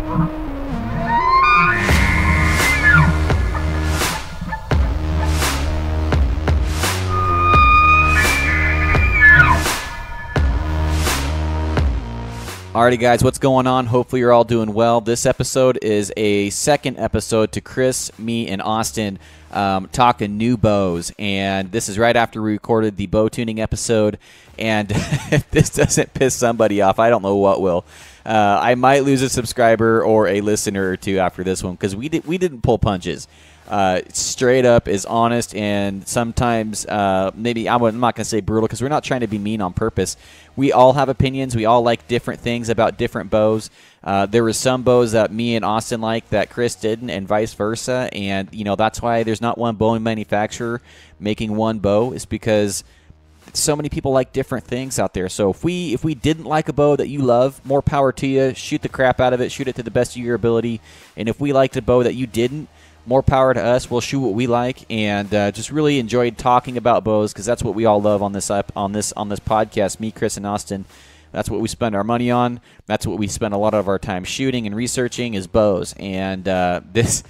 Alrighty, guys, what's going on? Hopefully you're all doing well. This episode is a second episode to Chris, me, and Austin talking new bows. And this is right after we recorded the bow tuning episode. And if this doesn't piss somebody off, I don't know what will. I might lose a subscriber or a listener or two after this one because we didn't pull punches. Straight up is honest, and sometimes maybe I'm not going to say brutal because we're not trying to be mean on purpose. We all have opinions. We all like different things about different bows. There were some bows that me and Austin liked that Chris didn't, and vice versa. And that's why there's not one bow manufacturer making one bow. Is because so many people like different things out there. So if we didn't like a bow that you love, more power to you. Shoot the crap out of it. Shoot it to the best of your ability. And if we liked a bow that you didn't, more power to us. We'll shoot what we like, and just really enjoyed talking about bows because that's what we all love on this podcast. Me, Chris, and Austin. That's what we spend our money on. That's what we spend a lot of our time shooting and researching is bows. And this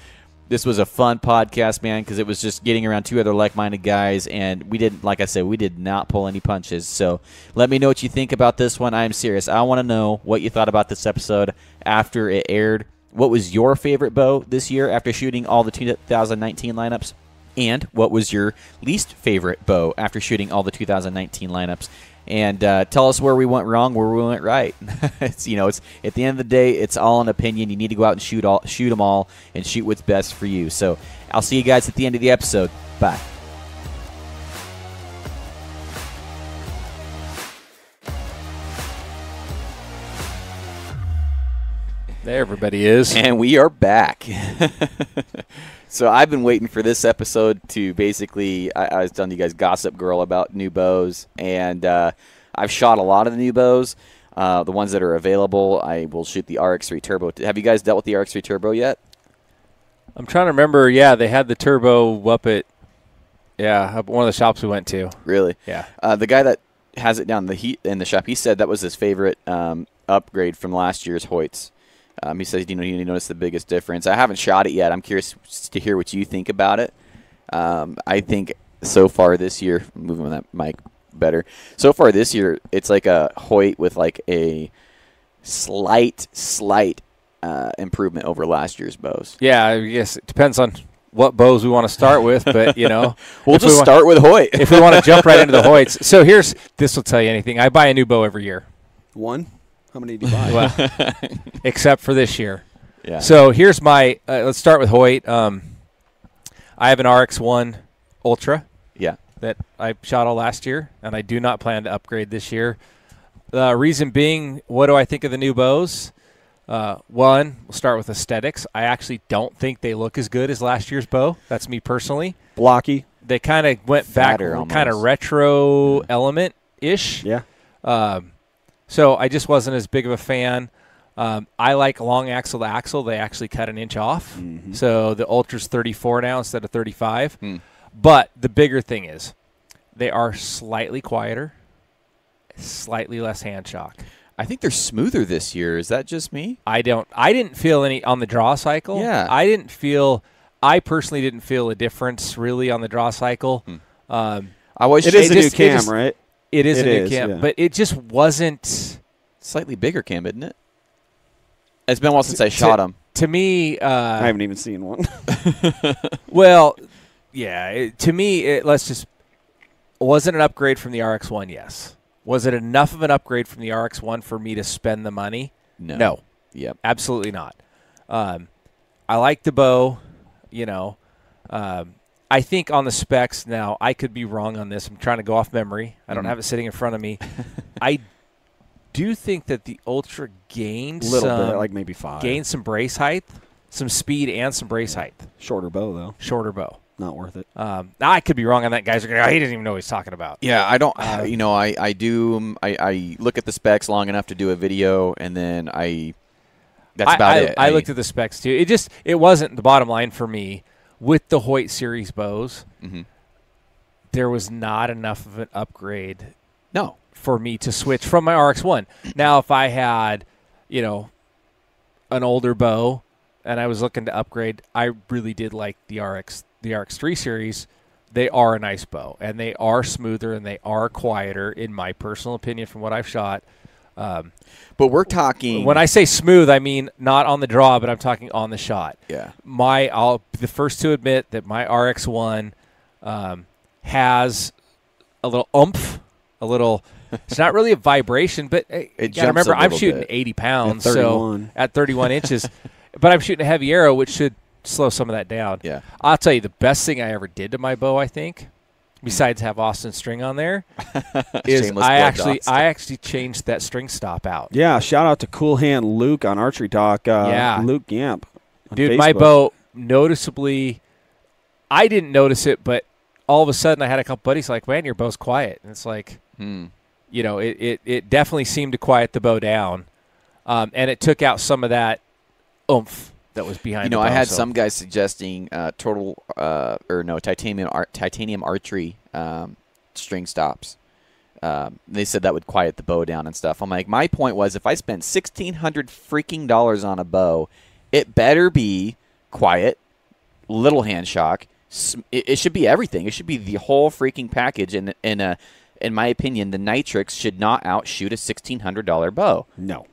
was a fun podcast, man, because it was just getting around two other like-minded guys, and we didn't, like I said, we did not pull any punches. So let me know what you think about this one. I'm serious. I want to know what you thought about this episode after it aired. What was your favorite bow this year after shooting all the 2019 lineups? And what was your least favorite bow after shooting all the 2019 lineups? And tell us where we went wrong, where we went right. It's at the end of the day, it's all an opinion. You need to go out and shoot them all, and shoot what's best for you. So I'll see you guys at the end of the episode. Bye. There everybody is. And we are back. So I've been waiting for this episode to basically, I was telling you guys, Gossip Girl about new bows. And I've shot a lot of the new bows. The ones that are available, I will shoot the Rx1 Turbo. Have you guys dealt with the Rx1 Turbo yet? I'm trying to remember. Yeah, they had the Turbo up at one of the shops we went to. Really? Yeah. The guy that has it down in the shop, he said that was his favorite upgrade from last year's Hoyts. He says, he noticed the biggest difference. I haven't shot it yet. I'm curious to hear what you think about it. I think so far this year, moving that mic better. So far this year, it's like a Hoyt with like a slight improvement over last year's bows. Yeah, I guess it depends on what bows we want to start with, but we'll just start with Hoyt. If we want to jump right into the Hoyts. So this will tell you anything. I buy a new bow every year. One? How many do you buy? Well, except for this year. Yeah. So here's my let's start with Hoyt. I have an Rx1 Ultra. Yeah. That I shot all last year, and I do not plan to upgrade this year. The reason being, what do I think of the new bows? One, we'll start with aesthetics. I actually don't think they look as good as last year's bow. That's me personally. Blocky. They kind of went back, kind of retro element-ish. Yeah. So I just wasn't as big of a fan. I like long axle to axle. They actually cut an inch off. Mm-hmm. So the Ultra's 34 now instead of 35. But the bigger thing is they are slightly quieter, slightly less hand shock. I think they're smoother this year. Is that just me? I didn't feel any on the draw cycle. Yeah. I personally didn't feel a difference really on the draw cycle. It is a new cam, right? It is a new cam, but it just wasn't. Slightly bigger cam, isn't it? It's been a while since I shot them. To me, I haven't even seen one. Well, yeah. To me, was it an upgrade from the Rx1? Yes. Was it enough of an upgrade from the Rx1 for me to spend the money? No. Yep. Absolutely not. I like the bow. I think on the specs now, I could be wrong on this. I'm trying to go off memory. I don't have it sitting in front of me. I do think that the Ultra gained a little bit, like maybe 5. Gained some brace height, some speed, and some brace height. Shorter bow, though. Shorter bow. Not worth it. Now I could be wrong on that. Guys are going, he doesn't even know what he's talking about. Yeah, I don't. I look at the specs long enough to do a video, and then that's about it. I looked at the specs too. It wasn't the bottom line for me. With the Hoyt series bows, there was not enough of an upgrade for me to switch from my RX1. Now, if I had, an older bow and I was looking to upgrade, I really did like the RX3 series. They are a nice bow, and they are smoother, and they are quieter, in my personal opinion, from what I've shot. But we're talking. When I say smooth, I mean not on the draw, but I'm talking on the shot. Yeah. I'll be the first to admit that my RX1 has a little oomph, a little. It's not really a vibration, but you gotta remember I'm shooting 80 pounds, so at 31 inches, but I'm shooting a heavy arrow, which should slow some of that down. Yeah. I'll tell you the best thing I ever did to my bow, I think, besides have Austin string on there, is I actually changed that string stop out. Yeah, shout out to Cool Hand Luke on Archery Talk. Luke Gamp. Dude, Facebook. my bow noticeably, I didn't notice it, but all of a sudden I had a couple buddies like, man, your bow's quiet. And it's like, you know, it definitely seemed to quiet the bow down. And it took out some of that oomph that was behind the bow. I had some guys suggesting titanium archery string stops. They said that would quiet the bow down and stuff. I'm like, my point was, if I spent $1,600 freaking dollars on a bow, it better be quiet, little hand shock. It should be everything. It should be the whole freaking package. And in my opinion, the Nitrix should not outshoot a $1,600 bow. No.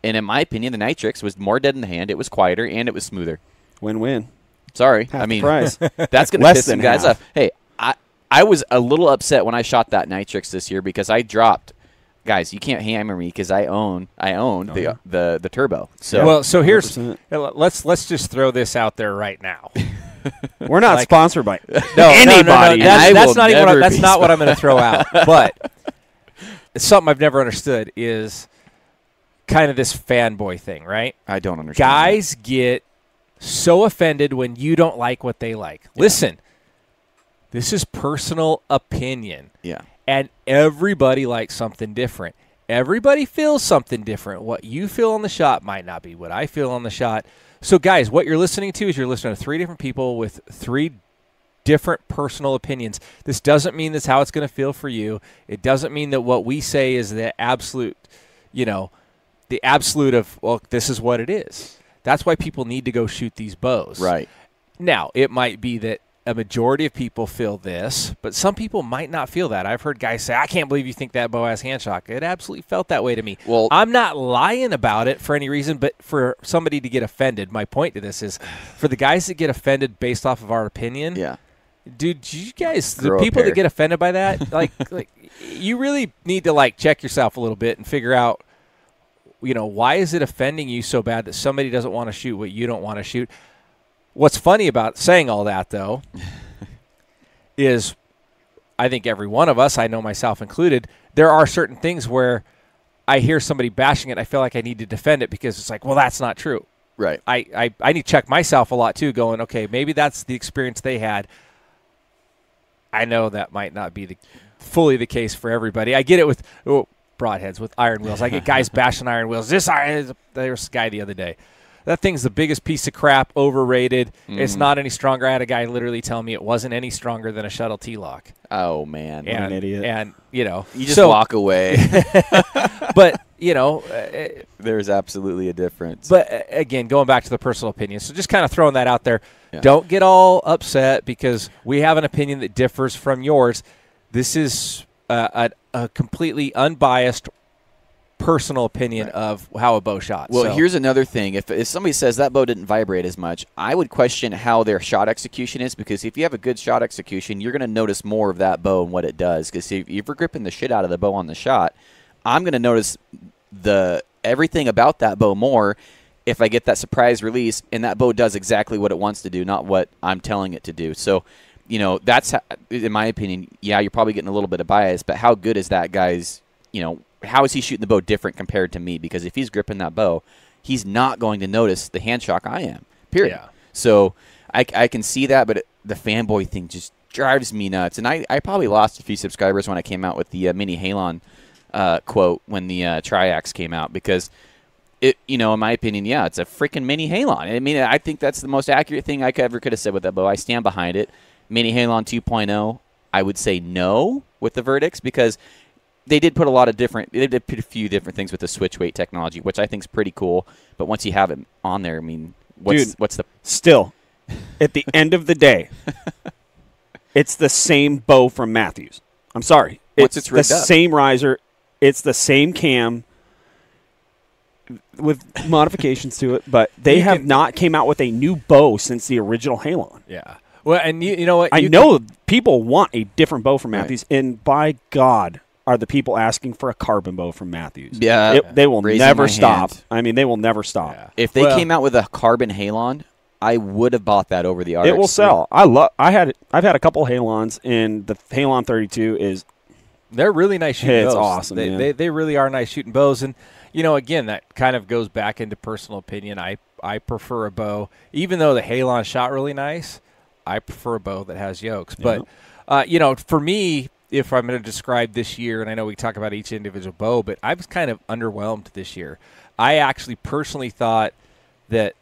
And in my opinion, the Nitrix was more dead in the hand. It was quieter, and it was smoother. Win-win. Sorry. Half the price. That's going to piss some guys off. Hey, I was a little upset when I shot that Nitrix this year because I dropped. Guys, you can't hammer me because I own the turbo. So here's let's just throw this out there right now. We're not sponsored by anybody. No. That's not what I'm going to throw out. But it's something I've never understood is kind of this fanboy thing, right? I don't understand. Guys get so offended when you don't like what they like. Yeah. Listen, this is personal opinion. Yeah. And everybody likes something different. Everybody feels something different. What you feel on the shot might not be what I feel on the shot. So, guys, what you're listening to is you're listening to 3 different people with 3 different personal opinions. This doesn't mean that's how it's going to feel for you. It doesn't mean that what we say is the absolute, the absolute of, well, this is what it is. That's why people need to go shoot these bows. Right. Now, it might be that a majority of people feel this, but some people might not feel that. I've heard guys say, I can't believe you think that bow has hand shock. It absolutely felt that way to me. Well, I'm not lying about it for any reason, but for somebody to get offended, my point to this is, for the guys that get offended based off of our opinion, dude, you guys, the people that get offended by that, like you really need to check yourself a little bit and figure out, why is it offending you so bad that somebody doesn't want to shoot what you don't want to shoot? What's funny about saying all that, though, is I think every one of us, I know myself included, there are certain things where I hear somebody bashing it, I feel like I need to defend it because it's like, well, that's not true. Right. I need to check myself a lot, too, going, okay, maybe that's the experience they had. I know that might not be fully the case for everybody. I get it with broadheads, with iron wheels. I get guys bashing iron wheels. There was a guy the other day. That thing's the biggest piece of crap, overrated. It's not any stronger. I had a guy literally tell me it wasn't any stronger than a shuttle T-lock. Oh, man. What an idiot. And, You just walk away. But, there's absolutely a difference. But, again, going back to the personal opinion. So just kind of throwing that out there. Yeah. Don't get all upset because we have an opinion that differs from yours. This is a completely unbiased personal opinion of how a bow shot. Well, here's another thing. If somebody says that bow didn't vibrate as much, I would question how their shot execution is, because if you have a good shot execution, you're going to notice more of that bow and what it does. Because if you're gripping the shit out of the bow on the shot, I'm going to notice everything about that bow more if I get that surprise release and that bow does exactly what it wants to do, not what I'm telling it to do. So, that's, in my opinion, you're probably getting a little bit of bias, but how good is that guy's, how is he shooting the bow different compared to me? Because if he's gripping that bow, he's not going to notice the hand shock I am, period. Yeah. So I can see that, but the fanboy thing just drives me nuts. And I probably lost a few subscribers when I came out with the mini halon quote when the Triax came out, because it, in my opinion, it's a freaking mini halon. I mean, I think that's the most accurate thing I ever could have said with that bow. I stand behind it. Mini halon 2.0, I would say no with the verdicts, because they did put a few different things with the switch weight technology, which I think is pretty cool. But once you have it on there, I mean, what's the still at the end of the day, it's the same bow from Matthews. I'm sorry, it's the same riser, it's the same cam with modifications to it, but they have not came out with a new bow since the original Halon. Yeah. Well, and you know what? I know people want a different bow from Matthews, and by God, are the people asking for a carbon bow from Matthews. Yeah. They will never stop. I mean, they will never stop. Yeah. If they came out with a carbon Halon, I would have bought that over the RX. It will sell. I've had a couple Halons, and the Halon 32 is they're really nice shooting bows. It's awesome. They really are nice shooting bows, and again, that kind of goes back into personal opinion. I prefer a bow, even though the Halon shot really nice. I prefer a bow that has yokes, but for me, if I'm going to describe this year, and I know we talk about each individual bow, but I was kind of underwhelmed this year. I actually personally thought that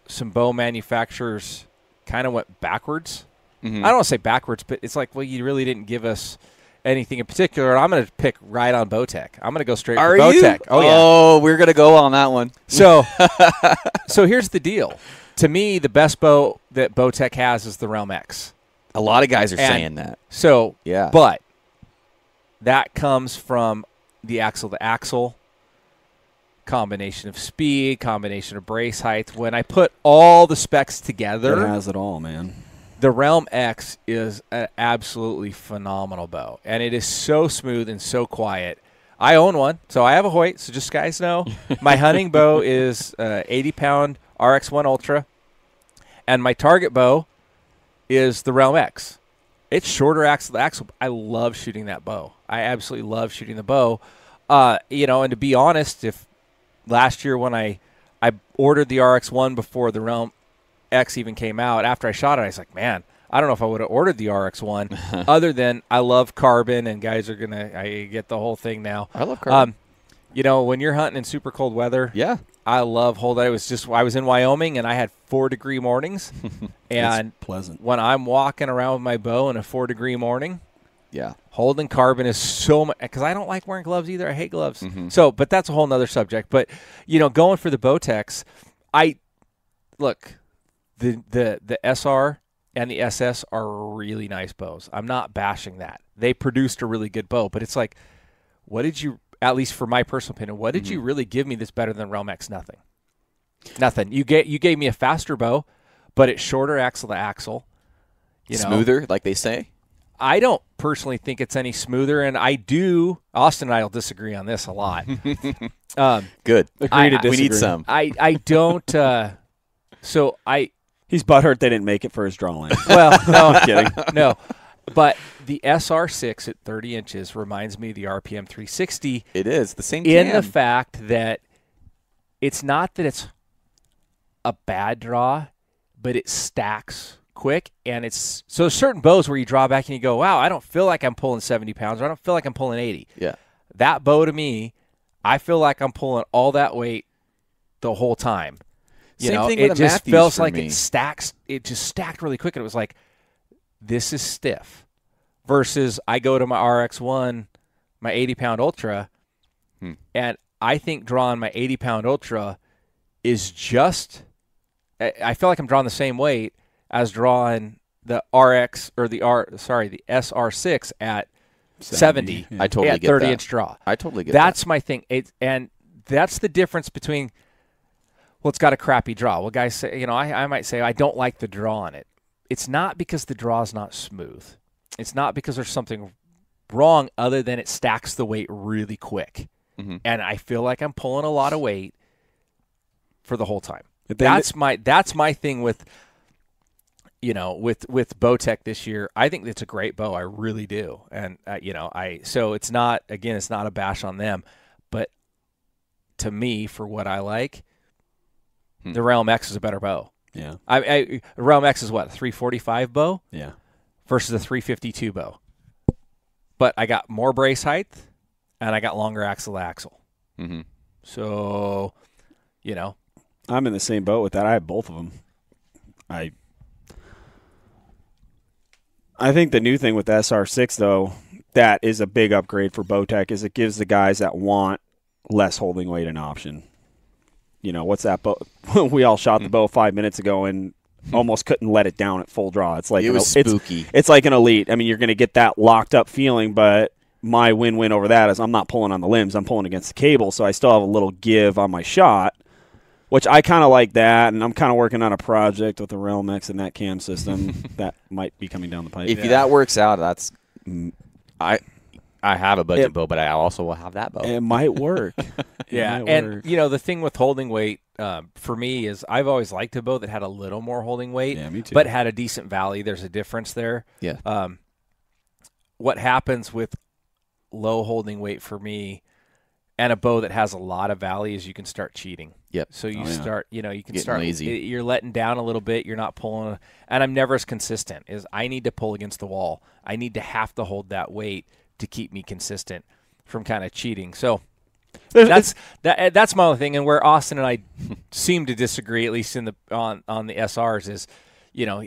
some bow manufacturers kind of went backwards. Mm-hmm. I don't want to say backwards, but it's like, well, you really didn't give us anything in particular. I'm going to pick right on Bowtech. I'm going to go straight for Bowtech. Oh, yeah. Oh, we're going to go on that one. So here's the deal. To me, the best bow that Bowtech has is the Realm X. A lot of guys are saying that. So, yeah. But that comes from the axle-to-axle combination of speed, combination of brace height. When I put all the specs together, it has it all, man. The Realm X is an absolutely phenomenal bow, and it is so smooth and so quiet. I own one, so I have a Hoyt, so just guys know. My hunting bow is 80-pound Rx1 Ultra, and my target bow is the Realm X. It's shorter axle to axle. I love shooting that bow. I absolutely love shooting the bow. And to be honest, if last year when I ordered the RX1 before the Realm X even came out, after I shot it, I was like, man, I don't know if I would have ordered the RX1 other than I love carbon, and guys are going to – I get the whole thing now. I love carbon. When you're hunting in super cold weather, yeah, I love holding. I was in Wyoming and I had 4-degree mornings, and pleasant. When I'm walking around with my bow in a 4-degree morning, yeah, holding carbon is so much because I don't like wearing gloves either. I hate gloves. Mm-hmm. So, but that's a whole nother subject. But going for the Bowtechs, the SR and the SS are really nice bows. I'm not bashing that. They produced a really good bow, but it's like, what did you? At least for my personal opinion, what did you really give me that's better than Realm X? Nothing. You gave me a faster bow, but it's shorter axle to axle. Smoother, like they say? I don't personally think it's any smoother, and I do. Austin and I will disagree on this a lot. Good. Agree to disagree. We need some. I don't. He's butthurt they didn't make it for his draw line. Well, no, I'm kidding. No. But the SR6 at 30 inches reminds me of the RPM 360. It is the same in cam. the fact that it's not that it's a bad draw, but it stacks quick. And it's so certain bows where you draw back and you go, wow, I don't feel like I'm pulling 70 pounds, or I don't feel like I'm pulling 80. Yeah. That bow to me, I feel like I'm pulling all that weight the whole time. Same thing with it just Matthews feels for like me. it just stacked really quick, and it was like, this is stiff. Versus I go to my RX1, my 80-pound Ultra, and I think drawing my 80-pound Ultra is just – I feel like I'm drawing the same weight as drawing the RX or the SR6 at 70. I totally get 30-inch draw. I totally get that. That's my thing. And that's the difference between – well, it's got a crappy draw. Well, guys say – I might say I don't like the draw on it. It's not because the draw is not smooth. It's not because there's something wrong other than it stacks the weight really quick. Mm-hmm. And I feel like I'm pulling a lot of weight for the whole time. That's my thing with Bowtech this year. I think it's a great bow. I really do. And so it's not a bash on them, but to me, for what I like, the Realm X is a better bow. Yeah. Realm X is what, a 345 bow? Yeah. Versus a 352 bow. But I got more brace height, and I got longer axle to axle. Mm-hmm. So, I'm in the same boat with that. I have both of them. I think the new thing with the SR6, though, that is a big upgrade for Bowtech is it gives the guys that want less holding weight an option. You know, what's that bow? We all shot the bow 5 minutes ago and almost couldn't let it down at full draw. It's like it was spooky. It's like an Elite. I mean, you're going to get that locked up feeling, but my win-win over that is I'm not pulling on the limbs. I'm pulling against the cable, so I still have a little give on my shot, which I kind of like that, and I'm kind of working on a project with the Realm X and that cam system that might be coming down the pipe. If that works out, that's I have a budget bow, but I also will have that bow. It might work. And you know, the thing with holding weight for me is I've always liked a bow that had a little more holding weight, me too. but had a decent valley. There's a difference there. Yeah. What happens with low holding weight for me and a bow that has a lot of valley is you can start cheating. Yep. So you start, you know, you can Getting start lazy. You're letting down a little bit. You're not pulling, and I'm never as consistent. Is I need to pull against the wall. I need to have to hold that weight to keep me consistent from kind of cheating. So that's my only thing. And where Austin and I seem to disagree, at least in the on the SRs, is, you know,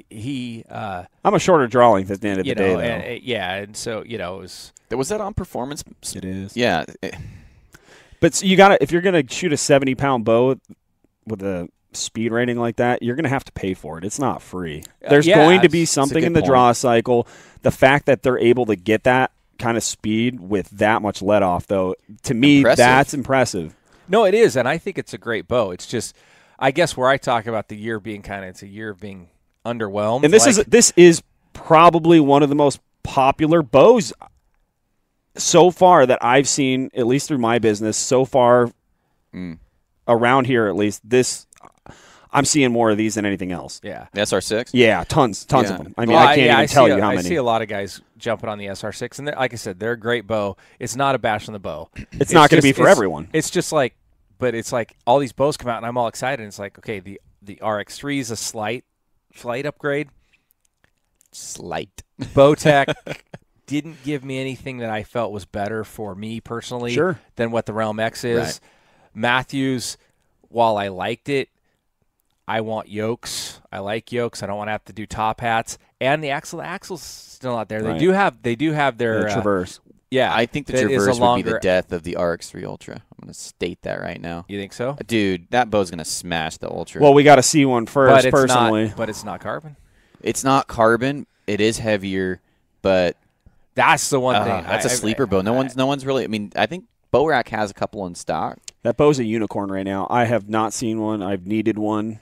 I'm a shorter draw length at the end of the day, though. And so, you know, Was that on performance? It is. Yeah. But you got to, if you're going to shoot a 70-pound bow with a speed rating like that, you're going to have to pay for it. It's not free. There's going to be something in the draw cycle. The fact that they're able to get that kind of speed with that much let off, though, to me, that's impressive. No, it is, and I think it's a great bow. It's just, I guess where I talk about the year being it's a year of being underwhelmed. And this is probably one of the most popular bows so far that I've seen, at least through my business, so far around here at least. I'm seeing more of these than anything else. Yeah. The SR6? Yeah, tons of them. I mean, I can't even tell you how many. I see a lot of guys jumping on the SR6, and like I said, they're a great bow. It's not a bash on the bow. It's not going to be for everyone. It's just like, but it's like all these bows come out, and I'm all excited. And it's like, okay, the RX3 is a slight upgrade. Slight. Bowtech didn't give me anything that I felt was better for me personally than what the Realm X is. Right. Matthews, while I liked it, I want yokes. I like yokes. I don't want to have to do top hats. And the axle's still not there. Right. They do have their Traverse. Yeah, I think the Traverse would be the death of the Rx3 Ultra. I'm going to state that right now. You think so? Dude, that bow's going to smash the Ultra. Well, we got to see one first, personally. But it's not carbon. It's not carbon. It is heavier, but that's the one thing. That's a sleeper bow. No one's really. I mean, I think Bow Rack has a couple in stock. That bow's a unicorn right now. I have not seen one. I've needed one.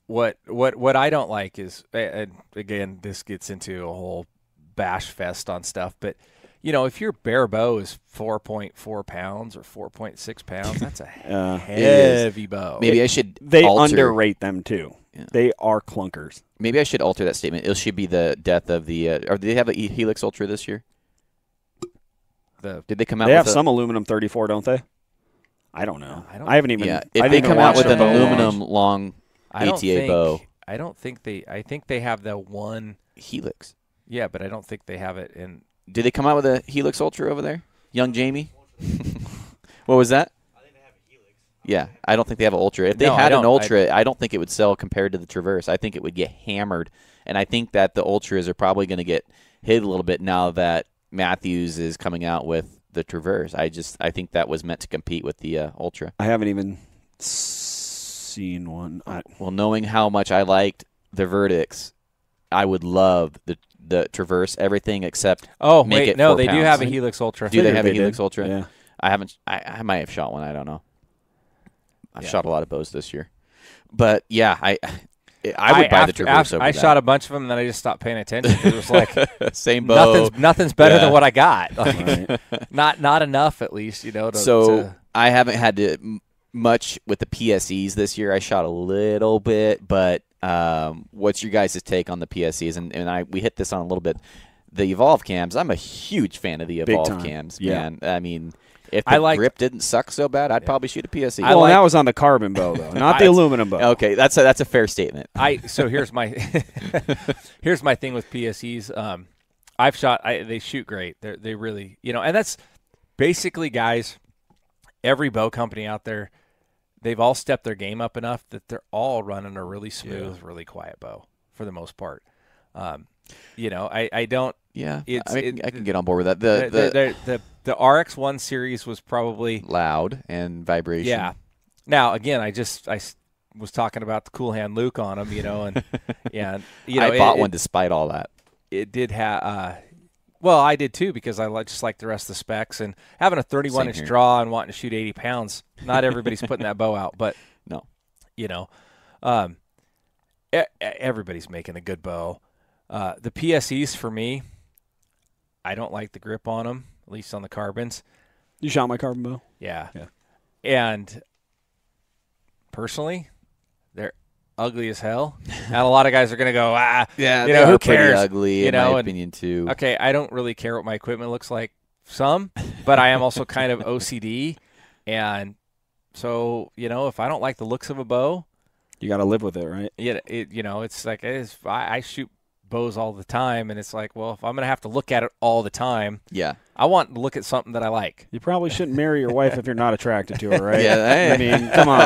What I don't like is, and again, this gets into a whole bash fest on stuff, but you know, if your bare bow is 4.4 pounds or 4.6 pounds, that's a heavy bow. Maybe I should. They underrate them too. Yeah. They are clunkers. Maybe I should alter that statement. It should be the death of the. Or did they have a Helix Ultra this year? Did they come out? They have some aluminum 34, don't they? I don't know. I haven't even. Yeah, if they come out with an aluminum long ATA bow, I don't think they. I think they have the one Helix. Yeah, but I don't think they have it in. Did they come out with a Helix Ultra over there, young Jamie? What was that? I think they have a Helix. Yeah, I don't think they have an Ultra. If they had an Ultra, I don't think it would sell compared to the Traverse. I think it would get hammered, and I think that the Ultras are probably going to get hit a little bit now that Matthews is coming out with the Traverse. I think that was meant to compete with the Ultra. I haven't even seen one. Well, knowing how much I liked the Verdicts, I would love the Traverse, everything except they do have a Helix Ultra. Do they have a Helix Ultra? Yeah. I haven't. I might have shot one. I don't know. I've shot a lot of bows this year, but yeah, I would buy the Traverse over I that. shot a bunch of them, and then I just stopped paying attention. It was like same bow. Nothing's better than what I got. Like, not enough, at least, you know. I haven't had much with the PSEs this year. I shot a little bit, but what's your guys' take on the PSEs? And we hit this on a little bit. The Evolve cams, I'm a huge fan of the Evolve cams, man. I mean, if the grip didn't suck so bad, I'd probably shoot a PSE. Well, that was on the carbon bow, though, not the aluminum bow. Okay, that's a fair statement. So here's my here's my thing with PSEs. I've shot. They shoot great. They really, you know, and that's basically, guys. Every bow company out there, they've all stepped their game up enough that they're all running a really smooth, really quiet bow for the most part. I don't. Yeah, It's, I can get on board with that. The Rx1 series was probably loud and vibration. Yeah. Now again, I was talking about the Cool Hand Luke on them, and I bought one despite all that. It did have. Well, I did too because I just like the rest of the specs, and having a 31-inch draw and wanting to shoot 80 pounds. Not everybody's putting that bow out, but no, everybody's making a good bow. The PSEs for me, I don't like the grip on them, at least on the carbons. You shot my carbon bow? Yeah. And personally, they're ugly as hell. And a lot of guys are going to go, yeah, who cares? Pretty ugly, in my opinion, too. Okay, I don't really care what my equipment looks like, but I am also kind of OCD. And so, if I don't like the looks of a bow, you got to live with it, right? Yeah, it's like I shoot bows all the time, and it's like, well, if I'm going to have to look at it all the time, I want to look at something that I like. You probably shouldn't marry your wife if you're not attracted to her, right? Yeah, I mean, come on.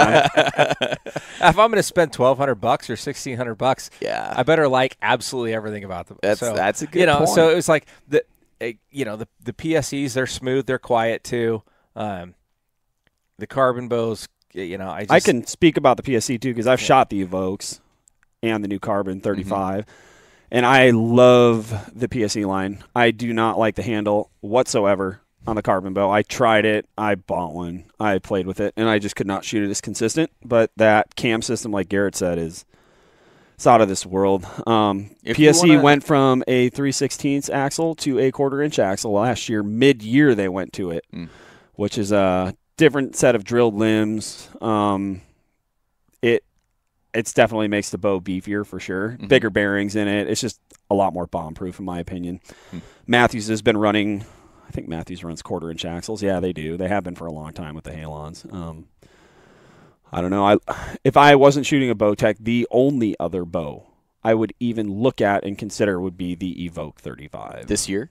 If I'm going to spend $1,200 or $1,600, I better like absolutely everything about them. That's a good point. So it was like the PSEs, they're smooth, they're quiet too. The carbon bows, I can speak about the PSE too because I've shot the Evokes and the new Carbon 35. And I love the PSE line. I do not like the handle whatsoever on the carbon bow. I tried it. I bought one. I played with it, and I just could not shoot it as consistent. But that cam system, like Garrett said, it's out of this world. PSE went from a 3/16 axle to a 1/4-inch axle last year. Mid-year they went to it, which is a different set of drilled limbs. It definitely makes the bow beefier for sure. Bigger bearings in it. It's just a lot more bomb-proof in my opinion. Matthews has been running, I think Matthews runs 1/4-inch axles. Yeah, they do. They have been for a long time with the Halons. I don't know. If I wasn't shooting a Bowtech, the only other bow I would even look at and consider would be the Evoke 35. This year?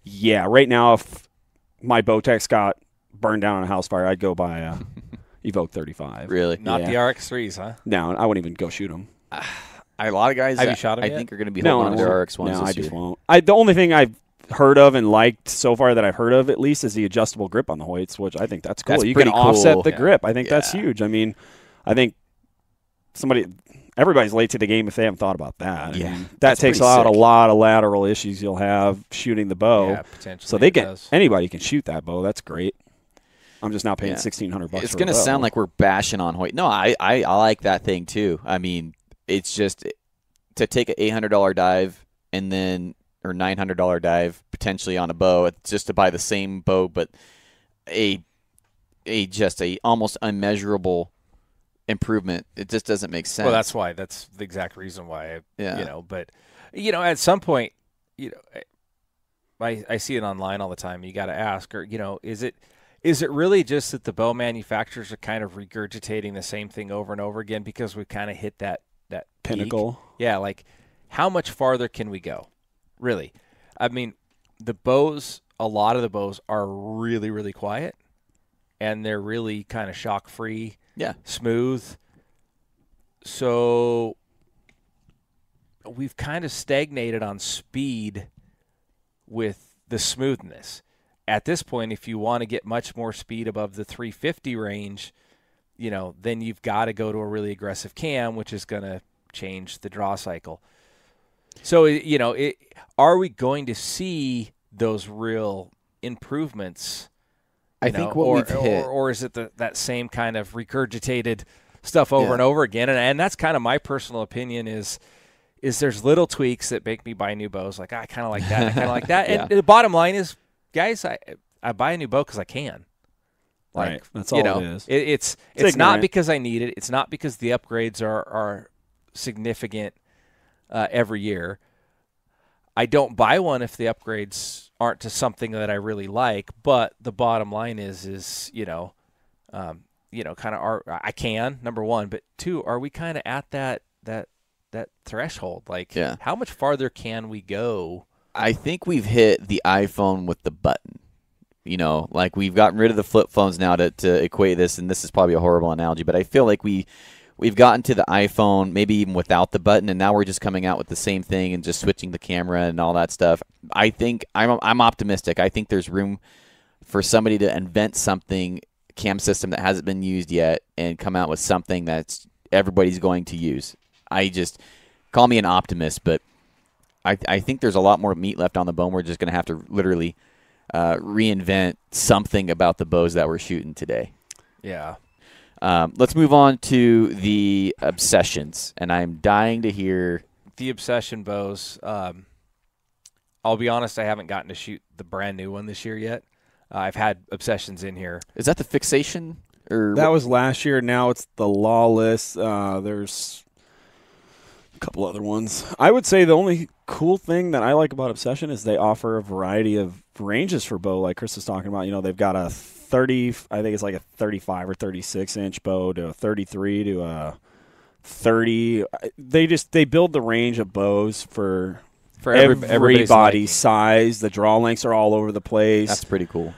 Yeah, right now if my Bowtech's got burned down in a house fire, I'd go buy a Evoke 35. Really? Not the RX3s, huh? No, I wouldn't even go shoot them. A lot of guys have you shot them I yet? think are going to be holding on to their RX1s No, this I just year. won't. The only thing I've heard of and liked so far that I've heard of at least is the adjustable grip on the Hoyts, which I think that's cool. That's you pretty can offset cool. the grip. I think that's huge. I mean, I think everybody's late to the game if they haven't thought about that. Yeah, I mean, that takes out a lot of lateral issues you'll have shooting the bow. Yeah, potentially. So anybody can shoot that bow. That's great. I'm just now paying $1,600. It's going to sound like we're bashing on Hoyt. No, I like that thing too. I mean, it's just to take an $800 dive and then or $900 dive potentially on a bow. It's just to buy the same bow, but a almost unmeasurable improvement. It just doesn't make sense. Well, that's the exact reason why. But at some point, I see it online all the time. You got to ask, or is it really just that the bow manufacturers are kind of regurgitating the same thing over and over again because we kind of hit that pinnacle? Peak? Yeah, like how much farther can we go? Really, I mean, a lot of the bows are really, really quiet, and they're really kind of shock-free, smooth. So we've kind of stagnated on speed with the smoothness. At this point, if you want to get much more speed above the 350 range, then you've got to go to a really aggressive cam, which is going to change the draw cycle. So, are we going to see those real improvements? I think we've hit. Or is it that same kind of regurgitated stuff over and over again? And that's kind of my personal opinion is there's little tweaks that make me buy new bows. Like, I kind of like that, I kind of like that. And the bottom line is, guys, I buy a new bow because I can. Like, right. That's all it is. It's not because I need it. It's not because the upgrades are significant every year. I don't buy one if the upgrades aren't to something that I really like. But the bottom line is kind of I can, number one, but two, are we kind of at that threshold? Like, how much farther can we go? I think we've hit the iPhone with the button. Like we've gotten rid of the flip phones now to equate this, and this is probably a horrible analogy, but I feel like we we've gotten to the iPhone, maybe even without the button, and now we're just coming out with the same thing and just switching the camera and all that stuff. I think I'm optimistic. I think there's room for somebody to invent something, cam system that hasn't been used yet, and come out with something that's everybody's going to use. Call me an optimist, but I think there's a lot more meat left on the bone. We're just going to have to literally reinvent something about the bows that we're shooting today. Yeah. Let's move on to the obsessions, and I'm dying to hear the obsession bows. I'll be honest, I haven't gotten to shoot the brand new one this year yet. I've had obsessions in here. Is that the fixation? Or that was last year. Now it's the Lawless. There's a couple other ones. I would say the only cool thing that I like about Obsession is they offer a variety of ranges for bow, like Chris was talking about. They've got a 30, I think it's like a 35 or 36 inch bow, to a 33 to a 30. They build the range of bows for everybody's size. The draw lengths are all over the place. That's pretty cool.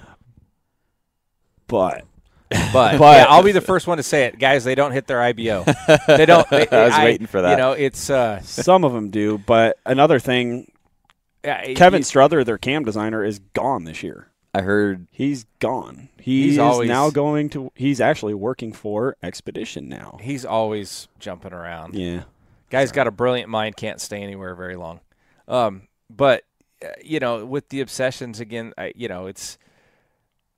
But yeah, I'll be the first one to say it, guys. They don't hit their IBO. They don't. I was waiting for that. It's some of them do. But another thing, Kevin Struther, their cam designer, is gone this year. I heard he's gone. He's actually working for Expedition now. He's always jumping around. Yeah, guy's got a brilliant mind. Can't stay anywhere very long. But with the obsessions again,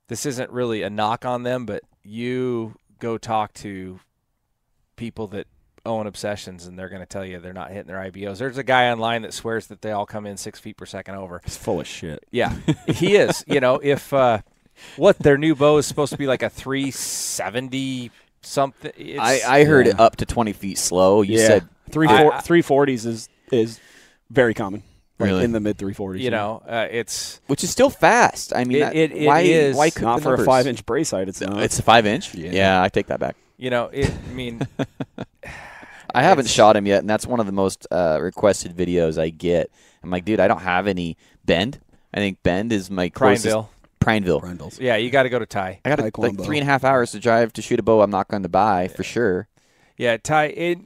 this isn't really a knock on them, but you go talk to people that own obsessions, and they're going to tell you they're not hitting their IBOs. There's a guy online that swears that they all come in 6 feet per second over. He's full of shit. Yeah, he is. If their new bow is supposed to be like a 370 something. I heard it up to 20 feet slow. You said 340s is very common. Really? In the mid 340s. It's which is still fast. I mean, it why is why not for a 5-inch brace height. It's not. It's a 5-inch. Yeah, I take that back. I haven't shot him yet, and that's one of the most requested videos I get. I'm like, dude, I don't have any bend. I think bend is my closest. Prineville. Yeah, you got to go to Ty. I got like 3.5 hours to drive to shoot a bow I'm not going to buy for sure. Yeah, Ty.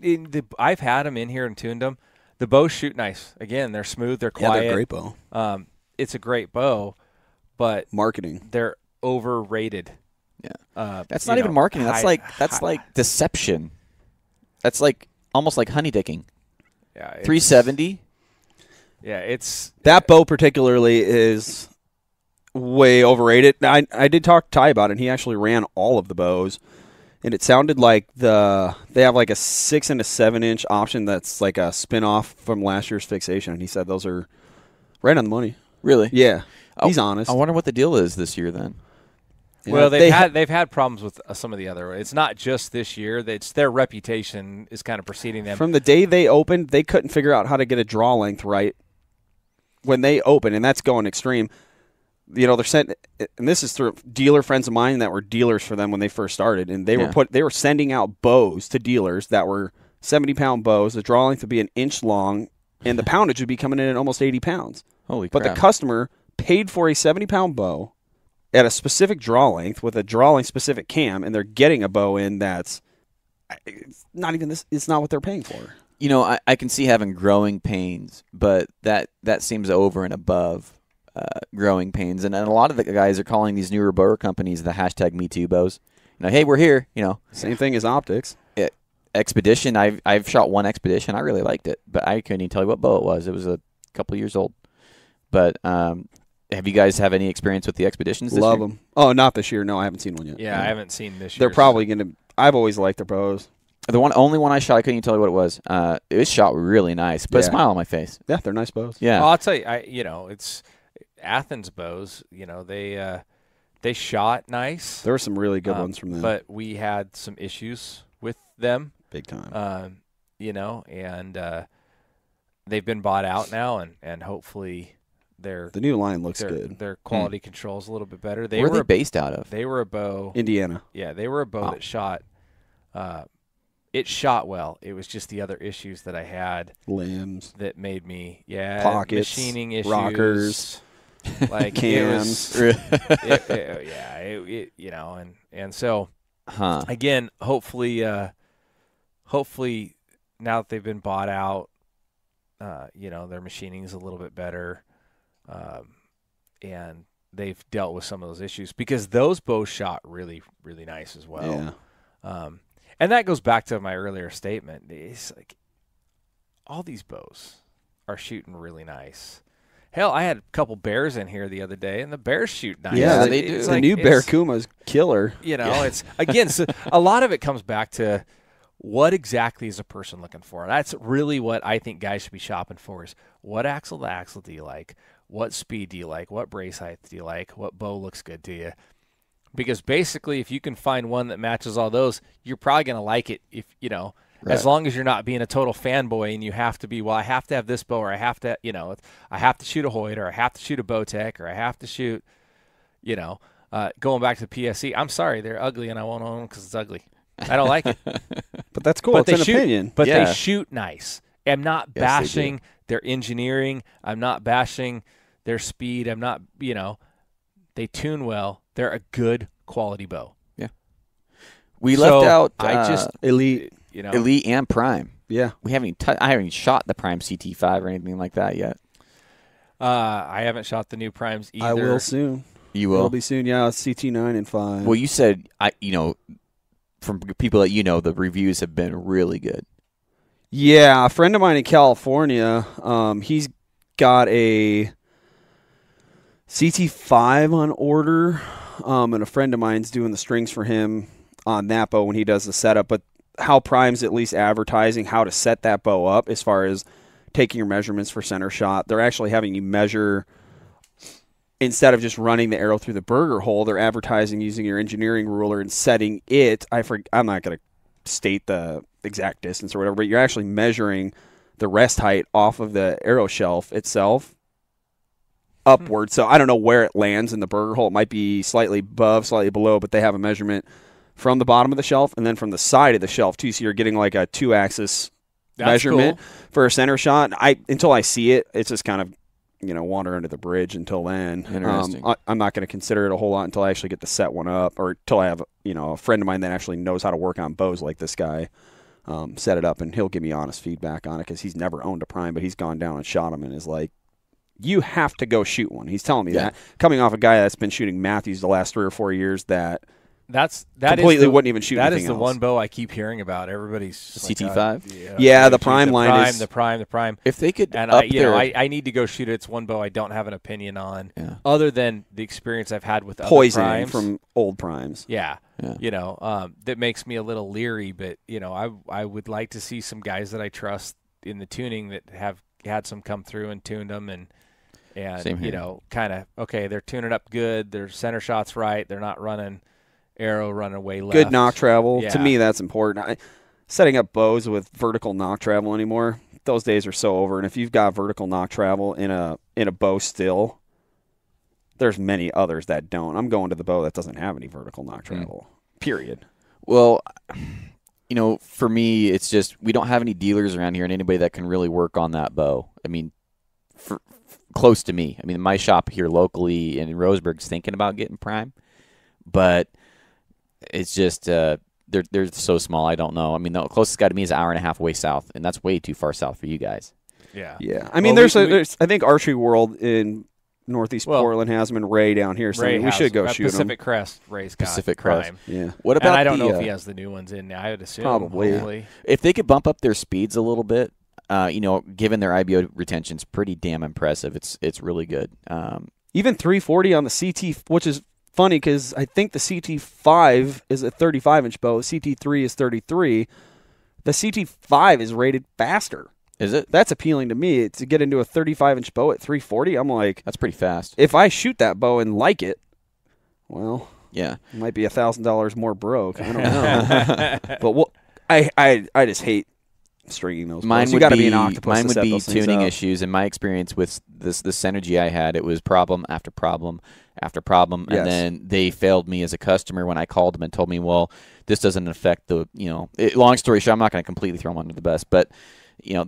I've had them in here and tuned them. The bows shoot nice. Again, they're smooth. They're quiet. Yeah, they're a great bow. It's a great bow, but marketing. They're overrated. Yeah, that's not even marketing. That's like deception. That's like almost like honey dicking. Yeah, 370. Yeah, it's that bow particularly is way overrated. I did talk to Ty about it, and he actually ran all of the bows. And it sounded like they have like a 6 and a 7-inch option that's like a spin-off from last year's fixation. And he said those are right on the money. Really? Yeah. He's honest. I wonder what the deal is this year then. Yeah, well, they've had problems with some of the other. It's not just this year. It's their reputation is kind of preceding them. From the day they opened, they couldn't figure out how to get a draw length right when they opened, and that's going extreme. They're sent, and this is through dealer friends of mine that were dealers for them when they first started, and they were sending out bows to dealers that were 70-pound bows. The draw length would be an inch long, and the poundage would be coming in at almost 80 pounds. Holy crap! But the customer paid for a 70-pound bow at a specific draw length with a draw length specific cam, and they're getting a bow in that's not even this. It's not what they're paying for. I can see having growing pains, but that seems over and above. Growing pains, and a lot of the guys are calling these newer bow companies the #MeToo bows. Hey, we're here. Same thing as optics. Expedition. I've shot one Expedition. I really liked it, but I couldn't even tell you what bow it was. It was a couple years old. But have you guys have any experience with the Expeditions? Love them. Oh, not this year. No, I haven't seen one yet. Yeah, I haven't seen this year. They're probably going to. I've always liked their bows. The only one I shot, I couldn't even tell you what it was. It was shot really nice, but a smile on my face. Yeah, they're nice bows. Yeah, well, I'll tell you. It's Athens bows, they shot nice. There were some really good ones from them. But we had some issues with them. Big time. And they've been bought out now, and hopefully the new line looks good. Their quality control is a little bit better. Where are they based out of? They were a bow. Indiana. Yeah, they were a bow that shot. It shot well. It was just the other issues that I had. Limbs. That made me, pockets. Machining issues. Rockers. Like cams, and so again, hopefully hopefully now that they've been bought out, their machining is a little bit better, and they've dealt with some of those issues because those bows shot really, really nice as well. Yeah. And that goes back to my earlier statement. It's like all these bows are shooting really nice. Hell, I had a couple bears in here the other day, and the bears shoot nice. Yeah, they do. The new Barracuma's killer. It's again, so a lot of it comes back to what exactly is a person looking for. That's really what I think guys should be shopping for is what axle to axle do you like? What speed do you like? What brace height do you like? What bow looks good to you? Because basically, if you can find one that matches all those, you're probably going to like it if, as long as you're not being a total fanboy and you have to be, well, I have to have this bow or I have to, I have to shoot a Hoyt or I have to shoot a Bowtech or I have to shoot, going back to the PSE. I'm sorry, they're ugly and I won't own them because it's ugly. I don't like it. But that's cool. It's an opinion. But they shoot nice. I'm not bashing their engineering. I'm not bashing their speed. I'm not, they tune well. They're a good quality bow. Yeah. We left out Elite. Elite and Prime. Yeah. I haven't even shot the Prime CT5 or anything like that yet. I haven't shot the new Primes either. I will soon. You will? It'll be soon, yeah. CT9 and 5. Well, you said, from people that the reviews have been really good. Yeah, a friend of mine in California, he's got a CT5 on order, and a friend of mine's doing the strings for him on that bow when he does the setup. But how Prime's at least advertising how to set that bow up as far as taking your measurements for center shot. They're actually having you measure, instead of just running the arrow through the burger hole, they're advertising using your engineering ruler and setting it. I'm not going to state the exact distance or whatever, but you're actually measuring the rest height off of the arrow shelf itself upward. So I don't know where it lands in the burger hole. It might be slightly above, slightly below, but they have a measurement from the bottom of the shelf and then from the side of the shelf too. So you're getting like a 2-axis measurement for a center shot. Until I see it, it's just kind of water under the bridge until then. Interesting. I'm not going to consider it a whole lot until I actually get to set one up, or until I have a friend of mine that actually knows how to work on bows like this guy set it up, and he'll give me honest feedback on it because he's never owned a Prime, but he's gone down and shot them and is like, you have to go shoot one. He's telling me that. Coming off a guy that's been shooting Matthews the last 3 or 4 years that completely wouldn't even shoot anything else. That is the one bow I keep hearing about. Everybody's CT5. The Prime line is the Prime. If they could, and I need to go shoot it. It's one bow I don't have an opinion on, other than the experience I've had with other Primes from old Primes. That makes me a little leery. But I would like to see some guys that I trust in the tuning that have had some come through and tuned them and kind of they're tuning up good. Their center shot's right. They're not running arrow running way left. Good knock travel. To me, that's important. Setting up bows with vertical knock travel anymore, those days are so over. And if you've got vertical knock travel in a bow still, there's many others that don't. I'm going to the bow that doesn't have any vertical knock travel, period. Well, for me, it's just we don't have any dealers around here and anybody that can really work on that bow. I mean, close to me. I mean, my shop here locally in Roseburg's thinking about getting Prime, but it's just they're so small. I don't know. I mean, the closest guy to me is an hour and a half away south, and that's way too far south for you guys. Yeah. I mean, there's I think Archery World in Northeast Portland has them, and Ray down here. So we should go shoot them. Pacific Crest, Ray's got Pacific Crest. Prime. Yeah. What about? And I don't know if he has the new ones in now. I would assume probably. If they could bump up their speeds a little bit, given their IBO retention's pretty damn impressive. It's really good. Even 340 on the CT, which is funny because I think the CT5 is a 35-inch bow. The CT3 is 33. The CT5 is rated faster. Is it? That's appealing to me. To get into a 35-inch bow at 340, I'm like... That's pretty fast. If I shoot that bow and like it, well... Yeah. It might be $1,000 more broke. I don't know. But I just hate stringing those bows. You got to be an octopus. Mine would be tuning issues. In my experience with the Synergy I had, it was problem after problem after problem, and then they failed me as a customer when I called them and told me, well, this doesn't affect the, long story short, I'm not going to completely throw them under the bus, but, I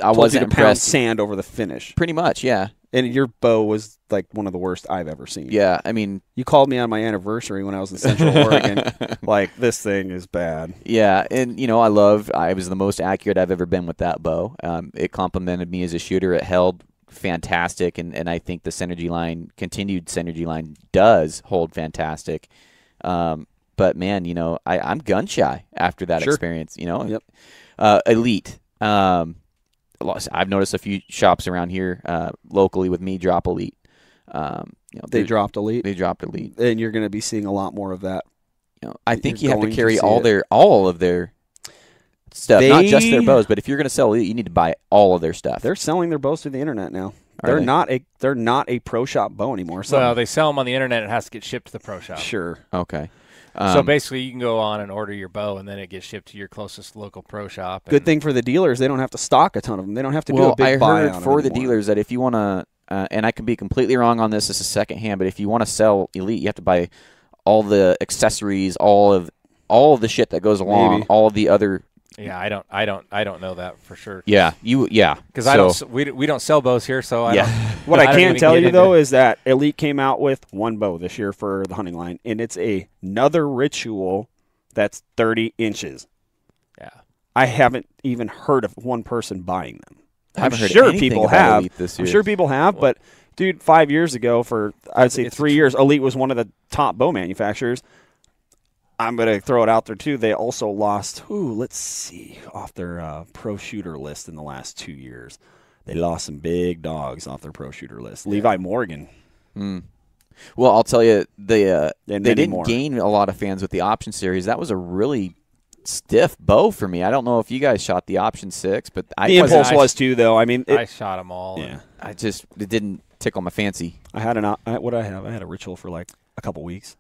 wasn't impressed. Pound sand over the finish. Pretty much, yeah. And your bow was like one of the worst I've ever seen. Yeah, I mean, you called me on my anniversary when I was in Central Oregon. Like, this thing is bad. Yeah, and I was the most accurate I've ever been with that bow. It complimented me as a shooter. It held fantastic, and I think the continued Synergy line does hold fantastic. But man, I'm gun shy after that experience. Yep. Elite. I've noticed a few shops around here locally with me drop Elite. They dropped Elite. They dropped Elite, and you're going to be seeing a lot more of that. I think you have to carry all of their stuff, not just their bows. But if you're going to sell Elite, you need to buy all of their stuff. They're selling their bows through the internet now. They're not a pro shop bow anymore. So well, they sell them on the internet. It has to get shipped to the pro shop. Sure. Okay. So basically, you can go on and order your bow, and then it gets shipped to your closest local pro shop. Good thing for the dealers, they don't have to stock a ton of them. They don't have to do a big buy on them. I heard for the dealers that if you want to, and I can be completely wrong on this is secondhand, but if you want to sell Elite, you have to buy all the accessories, all of the shit that goes along, all of the other. Yeah, I don't know that for sure. Yeah, because we don't sell bows here, so What I can tell you though is that Elite came out with one bow this year for the hunting line, and it's another Ritual that's 30 inches. Yeah, I haven't even heard of one person buying them. I'm sure people have. I'm sure people have, but dude, 5 years ago, I'd say 3 years, Elite was one of the top bow manufacturers. I'm going to throw it out there, too. They also lost, let's see, off their pro shooter list in the last 2 years. They lost some big dogs off their pro shooter list. Levi Morgan. Well, I'll tell you, they didn't gain a lot of fans with the Option Series. That was a really stiff bow for me. I don't know if you guys shot the Option 6, but the Impulse was too, though. I mean, I shot them all. Yeah, it didn't tickle my fancy. I had what did I have? I had a Ritual for like a couple weeks.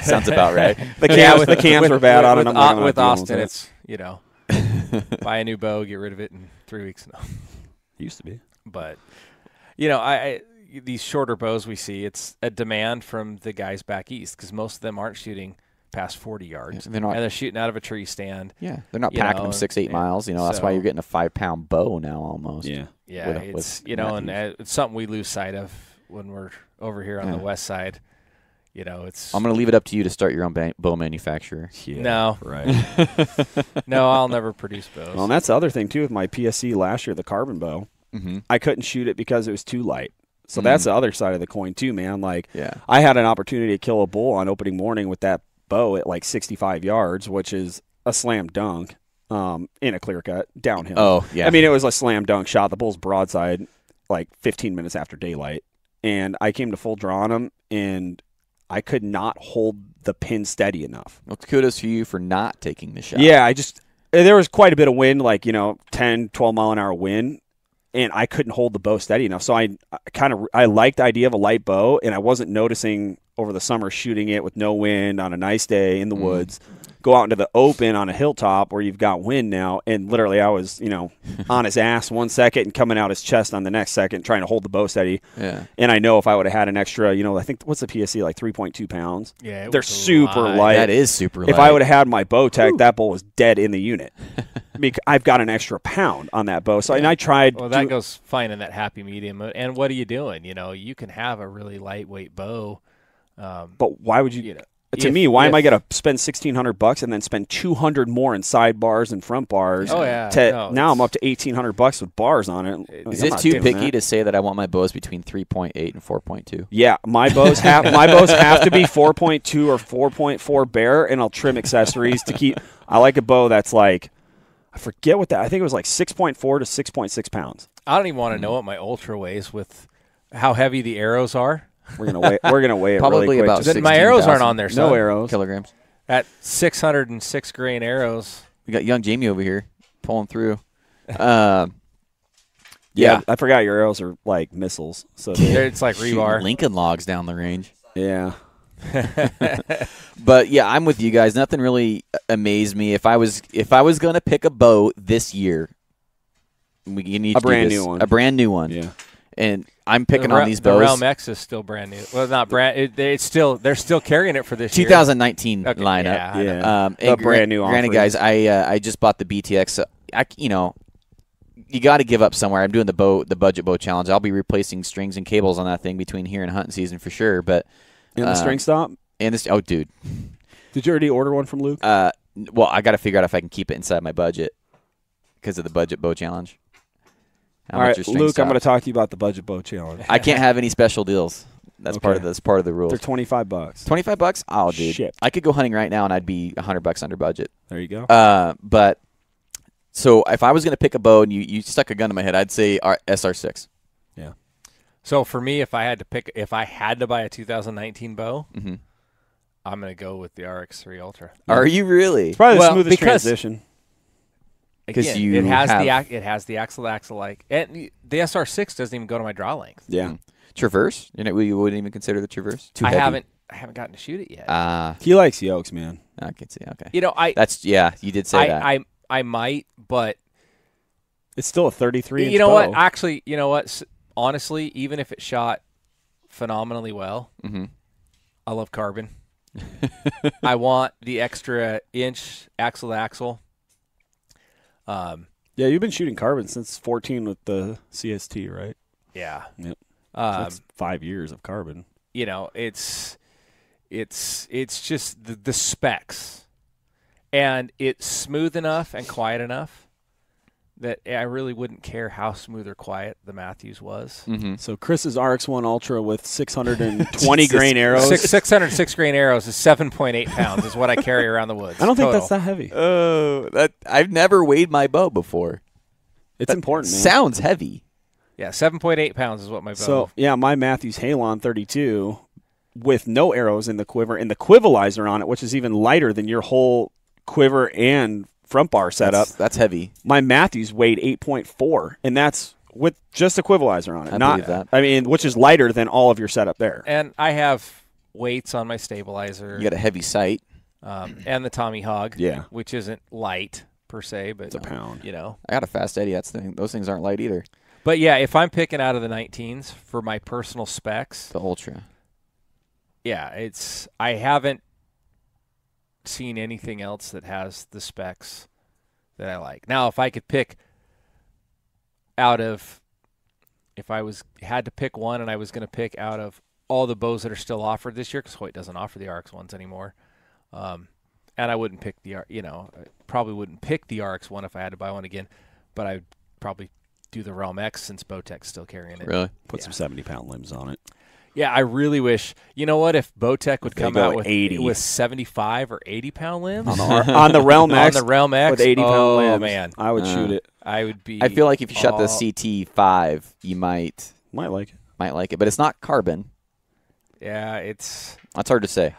Sounds about right. The cams were bad on it. With Austin, it's buy a new bow, get rid of it in 3 weeks. No, used to be, but these shorter bows we see, it's a demand from the guys back east because most of them aren't shooting past 40 yards. They're not, and they're shooting out of a tree stand. Yeah, they're not packing them 6-8 miles. That's why you're getting a 5-pound bow now almost. Yeah, and it's something we lose sight of when we're over here on the west side. It's. I'm going to leave it up to you to start your own bow manufacturer. Yeah, no, right. No, I'll never produce bows. Well, and that's the other thing too with my PSC last year, the carbon bow. Mm-hmm. I couldn't shoot it because it was too light. So that's the other side of the coin too, man. Like, I had an opportunity to kill a bull on opening morning with that bow at like 65 yards, which is a slam dunk in a clear cut downhill. Oh, yeah. I mean, it was a slam dunk shot. The bull's broadside like 15 minutes after daylight. And I came to full draw on him, and I could not hold the pin steady enough. Well, kudos to you for not taking the shot. Yeah, there was quite a bit of wind, like, 10, 12 mile an hour wind, and I couldn't hold the bow steady enough. So I liked the idea of a light bow, and I wasn't noticing over the summer shooting it with no wind on a nice day in the woods. Go out into the open on a hilltop where you've got wind now, and literally I was, on his ass 1 second and coming out his chest on the next second trying to hold the bow steady. Yeah. And I know if I would have had an extra, I think, what's the PSC, like 3.2 pounds? Yeah, they're super light. That is super light. If I would have had my bow tech, that bow was dead in the unit. I've got an extra pound on that bow. So, and I tried. Well, that goes fine in that happy medium. And what are you doing? You can have a really lightweight bow. But why would you? To me, why am I going to spend $1,600 and then spend $200 more in sidebars and front bars? Oh yeah. Now I'm up to $1,800 with bars on it. Is it too picky to say that I want my bows between 3.8 and 4.2? Yeah, my bows have to be 4.2 or 4.4 bare, and I'll trim accessories to keep. I like a bow that's like, I forget what that. I think it was like 6.4 to 6.6 pounds. I don't even want to know what my Ultra weighs with how heavy the arrows are. We're gonna weigh it probably really quick. about 16, my arrows aren't on there. No arrows. Kilograms. At 606 grain arrows. We got young Jamie over here pulling through. Yeah, I forgot your arrows are like missiles. So it's like rebar. Lincoln logs down the range. Yeah. But yeah, I'm with you guys. Nothing really amazed me. If I was gonna pick a bow this year, we need a brand new one. A brand new one. Yeah. And I'm picking on these bows. The Realm X is still brand new. Well, not brand. They're still carrying it for this 2019 year. lineup. Yeah. Brand new. Granted, guys, I just bought the BTX. you got to give up somewhere. I'm doing the budget bow challenge. I'll be replacing strings and cables on that thing between here and hunting season for sure. But the string stop. And this, oh, dude, did you already order one from Luke? Well, I got to figure out if I can keep it inside my budget because of the budget bow challenge. All right, Luke, I'm going to talk to you about the budget bow challenge. I can't have any special deals. That's part of the rules. They're $25. $25? Oh, dude, Shit. I could go hunting right now and I'd be $100 under budget. There you go. But so if I was going to pick a bow and you stuck a gun in my head, I'd say SR6. Yeah. So for me, if I had to buy a 2019 bow, I'm going to go with the Rx1 Ultra. Are you really? It's probably the smoothest transition. Because it has the axle like, and the SR6 doesn't even go to my draw length. Yeah. Traverse? You wouldn't even consider the Traverse? I haven't gotten to shoot it yet. He likes yokes, man. I can see. Okay. You did say that. I might, but it's still a 33-inch You know bow. what? Actually, you know what? Honestly, even if it shot phenomenally well, I love carbon. I want the extra inch axle to axle. Yeah, you've been shooting carbon since 14 with the CST, right? Yeah. Yep. So that's 5 years of carbon. It's just the specs, and it's smooth enough and quiet enough that I really wouldn't care how smooth or quiet the Matthews was. So Chris's Rx1 Ultra with 620 grain arrows. 606 grain arrows is 7.8 pounds is what I carry around the woods. I don't think that's that heavy. Oh, I've never weighed my bow before. It's important, man. Sounds heavy. Yeah, 7.8 pounds is what my bow. So, yeah, my Matthews Halon 32 with no arrows in the quiver and the quivalizer on it, which is even lighter than your whole quiver and front bar setup. That's heavy. My Matthews weighed 8.4, and that's with just a quivalizer on it. I believe that. I mean, which is lighter than all of your setup there. And I have weights on my stabilizer. You got a heavy sight. And the Tommy Hog, yeah, which isn't light per se, but it's a pound. I got a Fast Eddie. Those things aren't light either. But yeah, if I'm picking out of the 19s for my personal specs, the Ultra. Yeah, I haven't seen anything else that has the specs that I like. Now, if I could pick if I had to pick one and I was going to pick out of all the bows that are still offered this year, because Hoyt doesn't offer the Rx1s anymore, and I wouldn't pick probably wouldn't pick the Rx1 if I had to buy one again, but I'd probably do the Realm X since Bowtech's still carrying it. Really? Put some 70-pound limbs on it. Yeah, I really wish. You know what? If Bowtech would come out with 75 or 80-pound limbs on the Realm X, with 80-pound limbs, man, I would shoot it. I would be. I feel like if you shot the CT5, you might like it. Might like it, but it's not carbon. Yeah, that's hard to say.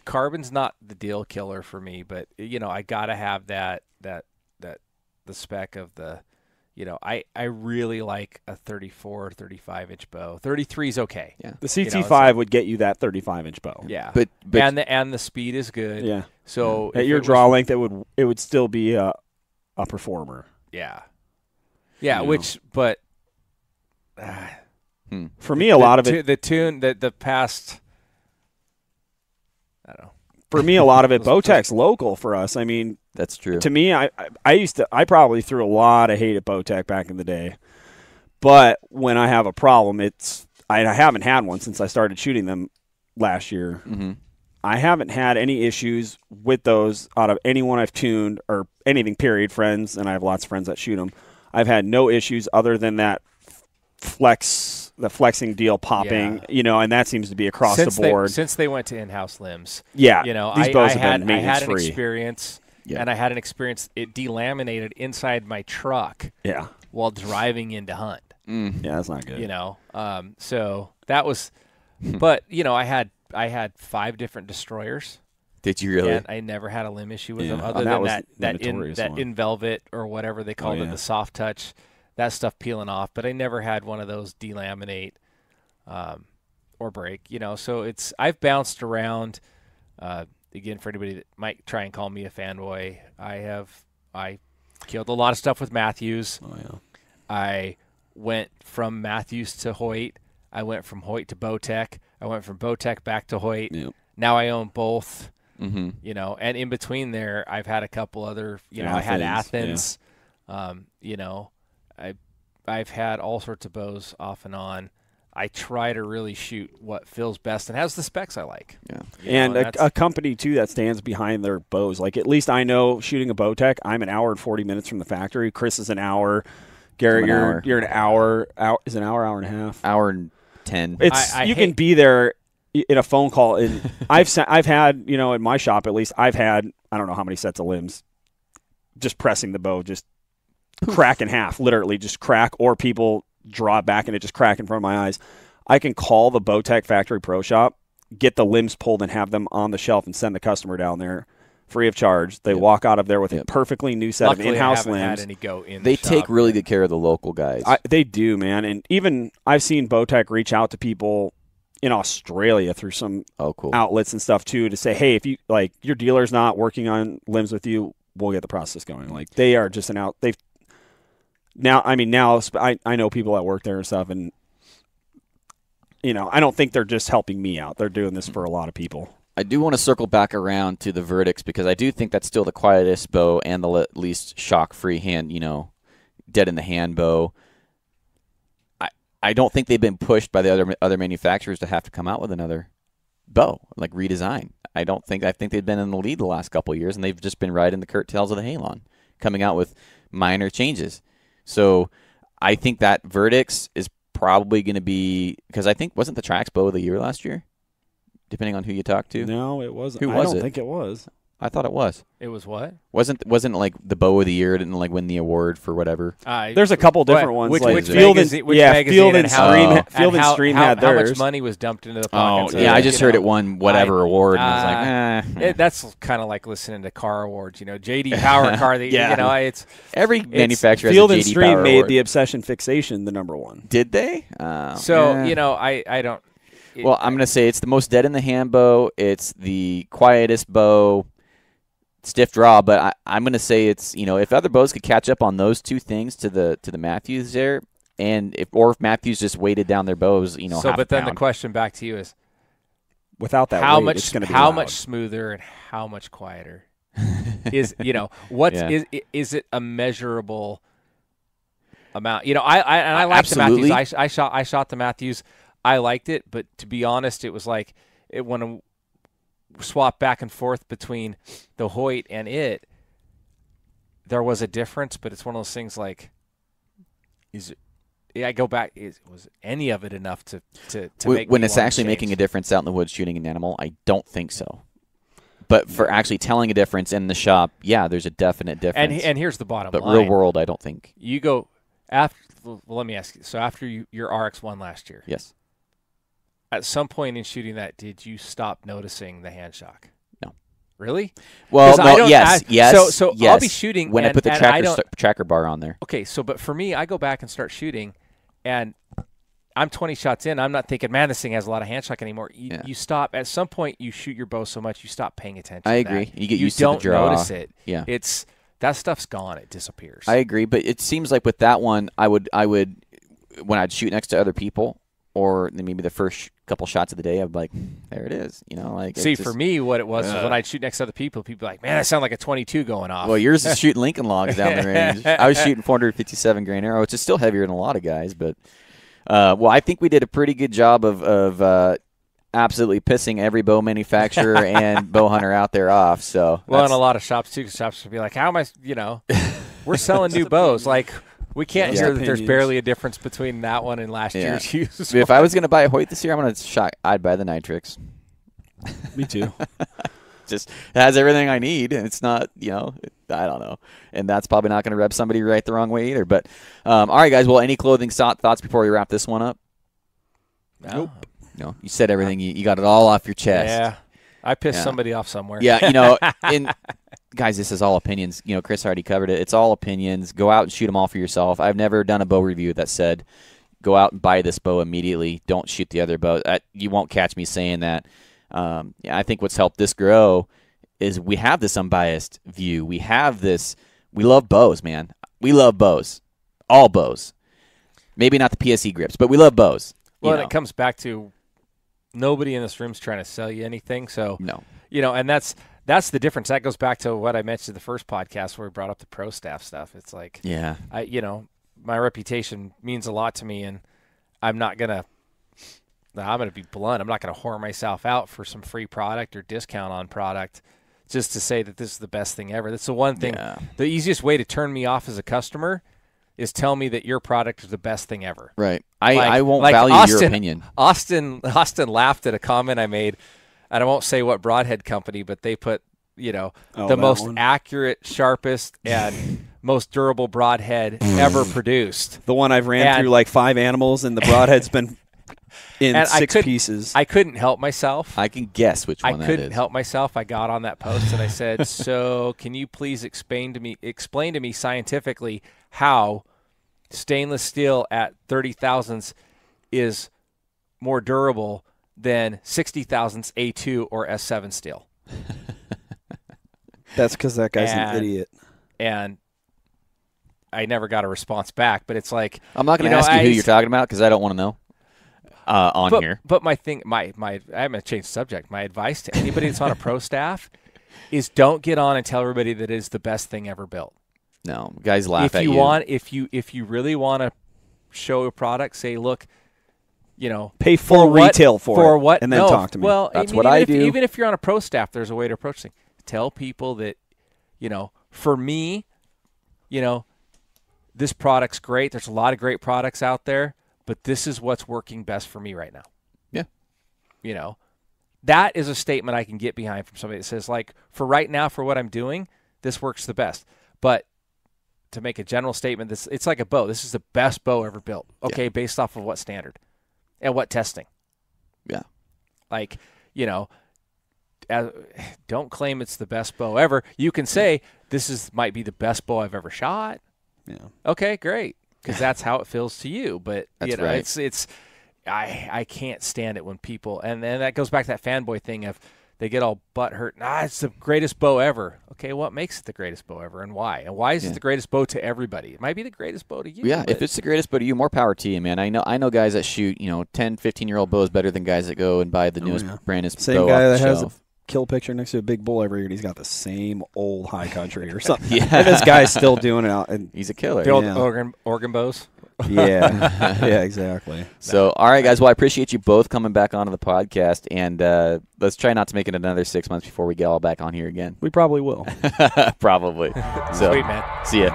Carbon's not the deal killer for me, but I gotta have the spec of the. I really like a 34 or 35-inch bow. 33 is okay. Yeah. The CT5 would get you that 35-inch bow. Yeah. But and the speed is good. Yeah. So at your draw length, it would still be a performer. Yeah. Yeah. But for me, a lot of it. The past. I don't know. For me, a lot of it, Bowtech's local for us. I mean, that's true. To me, I probably threw a lot of hate at Bowtech back in the day. But when I have a problem, I haven't had one since I started shooting them last year. Mm-hmm. I haven't had any issues with those out of anyone I've tuned or anything, period, friends, and I have lots of friends that shoot them. I've had no issues other than that the flexing deal popping, and that seems to be across the board. Since they went to in-house limbs. Yeah. These bows have been maintenance-free. I had an experience, and I had an experience, it delaminated inside my truck while driving in to hunt. Yeah, that's not good. So that was, but, I had 5 different destroyers. Did you really? And I never had a limb issue with them other than that in velvet or whatever they called it, the soft touch. That stuff peeling off, but I never had one of those delaminate or break, so I've bounced around, again, for anybody that might try and call me a fanboy, I killed a lot of stuff with Matthews. Oh, yeah. I went from Matthews to Hoyt. I went from Hoyt to Bowtech. I went from Bowtech back to Hoyt. Yep. Now I own both, and in between there, I've had a couple other, I had Athens, I've had all sorts of bows off and on. I try to really shoot what feels best and has the specs I like. Yeah, and a company too that stands behind their bows. Like at least I know shooting a Bowtech, I'm an hour and 40 minutes from the factory. Chris is an hour. Garrett, you're an hour. Is an hour and a half? Hour and 10. It's you can be there in a phone call. And I've had in my shop at least I've had I don't know how many sets of limbs, just pressing the bow, just crack in half, literally just crack, or people draw it back and it just crack in front of my eyes. I can call the Bowtech Factory Pro Shop, get the limbs pulled and have them on the shelf and send the customer down there free of charge. They walk out of there with a perfectly new set of in-house limbs. They take really good care of the local guys. They do, man. And even I've seen Bowtech reach out to people in Australia through some outlets and stuff too to say, hey, if you like your dealer's not working on limbs with you, we'll get the process going. Like they are just now I know people that work there and stuff, and I don't think they're just helping me out. They're doing this for a lot of people. I do want to circle back around to the verdicts because I do think that's still the quietest bow and the least shock-free hand, dead in the hand bow. I don't think they've been pushed by the other manufacturers to have to come out with another bow, like redesign. I think they've been in the lead the last couple of years, and they've just been riding the curtails of the Halon, coming out with minor changes. So I think that verdicts is probably going to be, because I think, wasn't the Trax bow of the year last year? Depending on who you talk to. No, it wasn't. Who was it? I don't think it was. I thought it was. It was what? Wasn't like the bow of the year? Didn't like win the award for whatever. There's a couple different ones. Which Field and Stream had theirs. How much money was dumped into the pockets? Oh, yeah, I just heard it won whatever award, and I was like, that's kind of like listening to car awards. JD Power car. It's every manufacturer. Field has a and JD Stream Power made award. the Obsession Fixation the number one. Did they? I don't. Well, I'm going to say it's the most dead in the hand bow. It's the quietest bow. Stiff draw, but I'm going to say it's, if other bows could catch up on those two things to the Matthews there, and if Matthews just weighted down their bows, So, but then the question back to you is, without that how weight, much it's going to be how loud. much smoother and how much quieter is is it a measurable amount? I like the Matthews. I shot the Matthews. I liked it, but to be honest, it was like when I swap back and forth between the Hoyt and it, there was a difference, but it's one of those things like, I go back, was any of it enough to make when it's actually change? making a difference out in the woods shooting an animal? I don't think so. But for actually telling a difference in the shop, yeah, there's a definite difference. And here's the bottom line. But real world, I don't think. You go after. Well, let me ask you. So after your RX1 last year, yes. At some point in shooting that, did you stop noticing the hand shock? No. Really? Well, no, yes. So yes. I'll be shooting when I put the tracker bar on there. Okay, but for me, I go back and start shooting, and I'm 20 shots in. I'm not thinking, man, this thing has a lot of hand shock anymore. You stop. At some point, you shoot your bow so much, you stop paying attention I to agree. that. You get used to the draw. You don't notice it. Yeah. That stuff's gone. It disappears. I agree, but it seems like with that one, I would when I'd shoot next to other people, or maybe the first couple shots of the day, I'd be like, there it is. For me, what it was when I'd shoot next to other people, people like, man, that sound like a 22 going off. Well, yours is shooting Lincoln logs down the range. I was shooting 457 grain arrow, which is still heavier than a lot of guys, but I think we did a pretty good job of absolutely pissing every bow manufacturer and bow hunter out there off. So and a lot of shops too. Shops would be like, how am I? We're selling new bows. Like, we can't hear that there's barely a difference between that one and last year's use. If I was going to buy a Hoyt this year, I'd buy the Nitrix. Me too. Just has everything I need, and it's not, I don't know. And that's probably not going to rub somebody right the wrong way either. But, all right, guys, well, any clothing thoughts before we wrap this one up? Nope. No, you said everything. You got it all off your chest. Yeah. I pissed somebody off somewhere. Yeah, guys, this is all opinions. Chris already covered it. It's all opinions. Go out and shoot them all for yourself. I've never done a bow review that said, go out and buy this bow immediately. Don't shoot the other bow. You won't catch me saying that. I think what's helped this grow is we have this unbiased view. We have this. We love bows, man. We love bows. All bows. Maybe not the PSE grips, but we love bows. Well, and it comes back to nobody in this room's trying to sell you anything. So, no. And that's the difference. That goes back to what I mentioned in the first podcast where we brought up the pro staff stuff. It's like, my reputation means a lot to me, and I'm going to be blunt. I'm not going to whore myself out for some free product or discount on product just to say that this is the best thing ever. That's the one thing. Yeah. The easiest way to turn me off as a customer is tell me that your product is the best thing ever. Right. I won't value your opinion. Austin laughed at a comment I made, and I won't say what broadhead company, but they put, the most accurate, sharpest, and most durable broadhead ever produced. The one I've ran through like 5 animals, and the broadhead's been in 6 pieces. I couldn't help myself. I can guess which one that is. I couldn't help myself. I got on that post and I said, so can you please explain to me scientifically how stainless steel at 30 thousandths is more durable than 60 thousandths A2 or S7 steel? That's because that guy's an idiot. And I never got a response back, but it's like, I'm not going to ask you who you're talking about because I don't want to know. Here. But my thing, I'm going to change the subject. My advice to anybody that's on a pro staff is don't get on and tell everybody that it is the best thing ever built. No, guys laugh at you. If you really want to show a product, say, look, pay full retail for it, and then talk to me. Well, that's what I do. Even if you're on a pro staff, there's a way to approach things. Tell people that, for me, this product's great. There's a lot of great products out there, but this is what's working best for me right now. Yeah. That is a statement I can get behind from somebody that says, like, for right now, for what I'm doing, this works the best. But to make a general statement, it's like a bow. This is the best bow ever built. Okay, based off of what standard and what testing? Yeah. Like, don't claim it's the best bow ever. You can say might be the best bow I've ever shot. Yeah. Okay, great, because that's how it feels to you. But that's right. I can't stand it when people, and then that goes back to that fanboy thing of they get all butthurt. It's the greatest bow ever. Okay, what makes it the greatest bow ever, and why? And why is it the greatest bow to everybody? It might be the greatest bow to you. Yeah, if it's the greatest bow to you, more power to you, man. I know guys that shoot 10, 15-year-old bows better than guys that go and buy the newest brandest Same bow guy off the that has shelf. Kill picture next to a big bull every year, and he's got the same old high country or something. And this guy's still doing it out. And he's a killer. The old Oregon bows. Yeah, yeah, exactly. So, all right, guys. Well, I appreciate you both coming back onto the podcast, and let's try not to make it another 6 months before we get all back on here again. We probably will. Probably. So, sweet, man. See ya.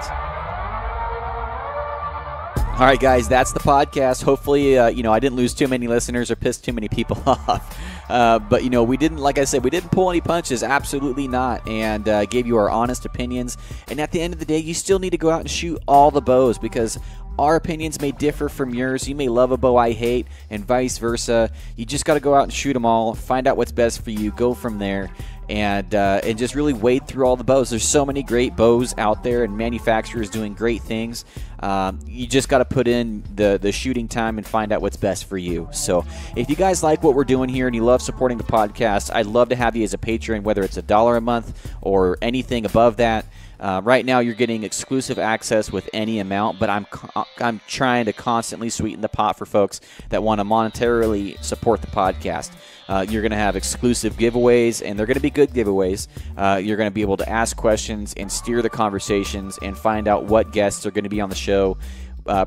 All right, guys, that's the podcast. Hopefully, I didn't lose too many listeners or piss too many people off. But, we didn't, like I said, we didn't pull any punches. Absolutely not. And gave you our honest opinions. And at the end of the day, you still need to go out and shoot all the bows because our opinions may differ from yours. You may love a bow I hate and vice versa. You just got to go out and shoot them all, find out what's best for you, go from there. And just really wade through all the bows. There's so many great bows out there and manufacturers doing great things. You just got to put in the shooting time and find out what's best for you. So if you guys like what we're doing here and you love supporting the podcast, I'd love to have you as a patron, whether it's $1 a month or anything above that. Right now, you're getting exclusive access with any amount, but I'm trying to constantly sweeten the pot for folks that want to monetarily support the podcast. You're going to have exclusive giveaways, and they're going to be good giveaways. You're going to be able to ask questions and steer the conversations and find out what guests are going to be on the show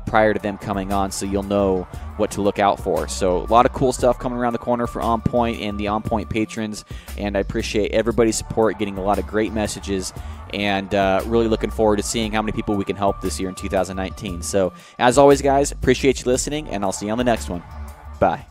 prior to them coming on, so you'll know what to look out for. So a lot of cool stuff coming around the corner for On Point and the On Point patrons, and I appreciate everybody's support, getting a lot of great messages, and really looking forward to seeing how many people we can help this year in 2019. So as always, guys, appreciate you listening, and I'll see you on the next one. Bye.